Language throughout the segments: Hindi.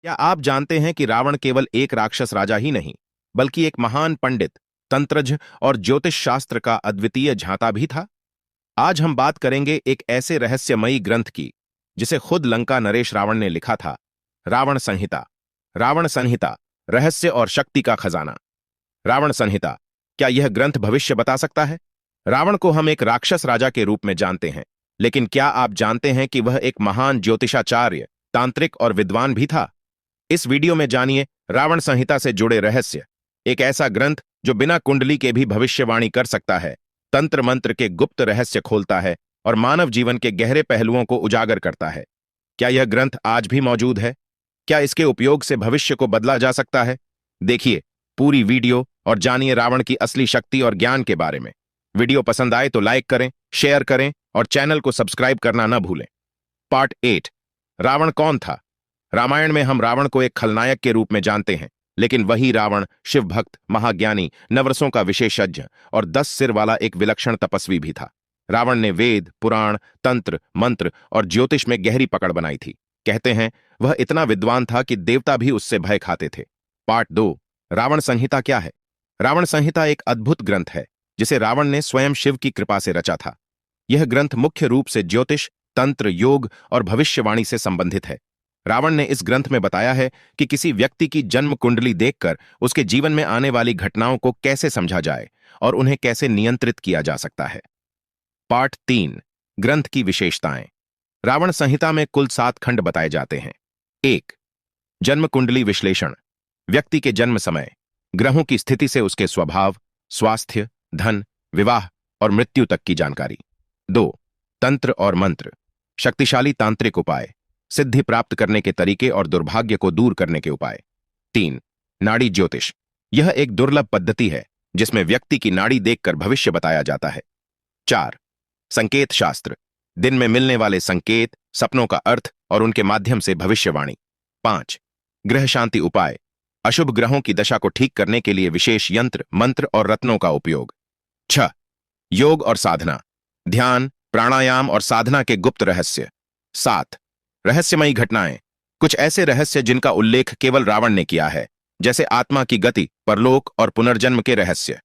क्या आप जानते हैं कि रावण केवल एक राक्षस राजा ही नहीं, बल्कि एक महान पंडित, तंत्रज्ञ और ज्योतिष शास्त्र का अद्वितीय झांता भी था? आज हम बात करेंगे एक ऐसे रहस्यमयी ग्रंथ की, जिसे खुद लंका नरेश रावण ने लिखा था, रावण संहिता। रावण संहिता, रहस्य और शक्ति का खजाना। रावण संहिता, क्या यह ग्रंथ भविष्य बता सकता है? रावण को हम एक राक्षस राजा के रूप में जानते हैं, लेकिन क्या आप जानते हैं कि वह एक महान ज्योतिषाचार्य, तांत्रिक और विद्वान भी था? इस वीडियो में जानिए रावण संहिता से जुड़े रहस्य। एक ऐसा ग्रंथ जो बिना कुंडली के भी भविष्यवाणी कर सकता है, तंत्र मंत्र के गुप्त रहस्य खोलता है और मानव जीवन के गहरे पहलुओं को उजागर करता है। क्या यह ग्रंथ आज भी मौजूद है? क्या इसके उपयोग से भविष्य को बदला जा सकता है? देखिए पूरी वीडियो और जानिए रावण की असली शक्ति और ज्ञान के बारे में। वीडियो पसंद आए तो लाइक करें, शेयर करें और चैनल को सब्सक्राइब करना न भूलें। पार्ट 8। रावण कौन था? रामायण में हम रावण को एक खलनायक के रूप में जानते हैं, लेकिन वही रावण शिव भक्त, महाज्ञानी, नवरसों का विशेषज्ञ और 10 सिर वाला एक विलक्षण तपस्वी भी था। रावण ने वेद, पुराण, तंत्र, मंत्र और ज्योतिष में गहरी पकड़ बनाई थी। कहते हैं वह इतना विद्वान था कि देवता भी उससे भय खाते थे। पार्ट 2। रावण संहिता क्या है? रावण संहिता एक अद्भुत ग्रंथ है, जिसे रावण ने स्वयं शिव की कृपा से रचा था। यह ग्रंथ मुख्य रूप से ज्योतिष, तंत्र, योग और भविष्यवाणी से संबंधित है। रावण ने इस ग्रंथ में बताया है कि किसी व्यक्ति की जन्म कुंडली देखकर उसके जीवन में आने वाली घटनाओं को कैसे समझा जाए और उन्हें कैसे नियंत्रित किया जा सकता है। पार्ट 3। ग्रंथ की विशेषताएं। रावण संहिता में कुल 7 खंड बताए जाते हैं। 1। जन्म कुंडली विश्लेषण। व्यक्ति के जन्म समय, ग्रहों की स्थिति से उसके स्वभाव, स्वास्थ्य, धन, विवाह और मृत्यु तक की जानकारी। 2। तंत्र और मंत्र। शक्तिशाली तांत्रिक उपाय, सिद्धि प्राप्त करने के तरीके और दुर्भाग्य को दूर करने के उपाय। 3। नाड़ी ज्योतिष। यह एक दुर्लभ पद्धति है जिसमें व्यक्ति की नाड़ी देखकर भविष्य बताया जाता है। 4। संकेत शास्त्र। दिन में मिलने वाले संकेत, सपनों का अर्थ और उनके माध्यम से भविष्यवाणी। 5। ग्रह शांति उपाय। अशुभ ग्रहों की दशा को ठीक करने के लिए विशेष यंत्र, मंत्र और रत्नों का उपयोग। 6। योग और साधना। ध्यान, प्राणायाम और साधना के गुप्त रहस्य। 7। रहस्यमयी घटनाएं। कुछ ऐसे रहस्य जिनका उल्लेख केवल रावण ने किया है, जैसे आत्मा की गति, परलोक और पुनर्जन्म के रहस्य।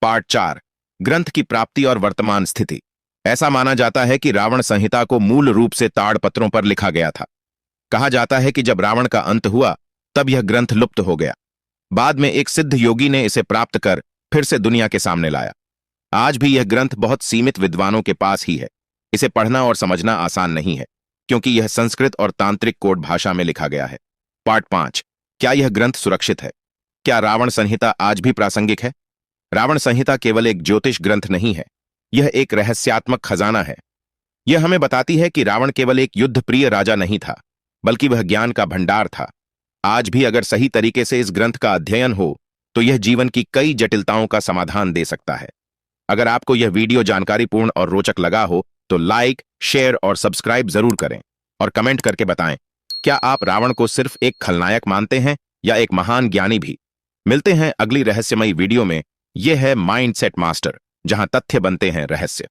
पार्ट 4। ग्रंथ की प्राप्ति और वर्तमान स्थिति। ऐसा माना जाता है कि रावण संहिता को मूल रूप से ताड़पत्रों पर लिखा गया था। कहा जाता है कि जब रावण का अंत हुआ तब यह ग्रंथ लुप्त हो गया। बाद में एक सिद्ध योगी ने इसे प्राप्त कर फिर से दुनिया के सामने लाया। आज भी यह ग्रंथ बहुत सीमित विद्वानों के पास ही है। इसे पढ़ना और समझना आसान नहीं है, क्योंकि यह संस्कृत और तांत्रिक कोड भाषा में लिखा गया है। पार्ट 5। क्या यह ग्रंथ सुरक्षित है? क्या रावण संहिता आज भी प्रासंगिक है? रावण संहिता केवल एक ज्योतिष ग्रंथ नहीं है, यह एक रहस्यात्मक खजाना है। यह हमें बताती है कि रावण केवल एक युद्ध प्रिय राजा नहीं था, बल्कि वह ज्ञान का भंडार था। आज भी अगर सही तरीके से इस ग्रंथ का अध्ययन हो तो यह जीवन की कई जटिलताओं का समाधान दे सकता है। अगर आपको यह वीडियो जानकारीपूर्ण और रोचक लगा हो तो लाइक, शेयर और सब्सक्राइब जरूर करें और कमेंट करके बताएं, क्या आप रावण को सिर्फ एक खलनायक मानते हैं या एक महान ज्ञानी भी? मिलते हैं अगली रहस्यमयी वीडियो में। यह है माइंडसेट मास्टर, जहां तथ्य बनते हैं रहस्य।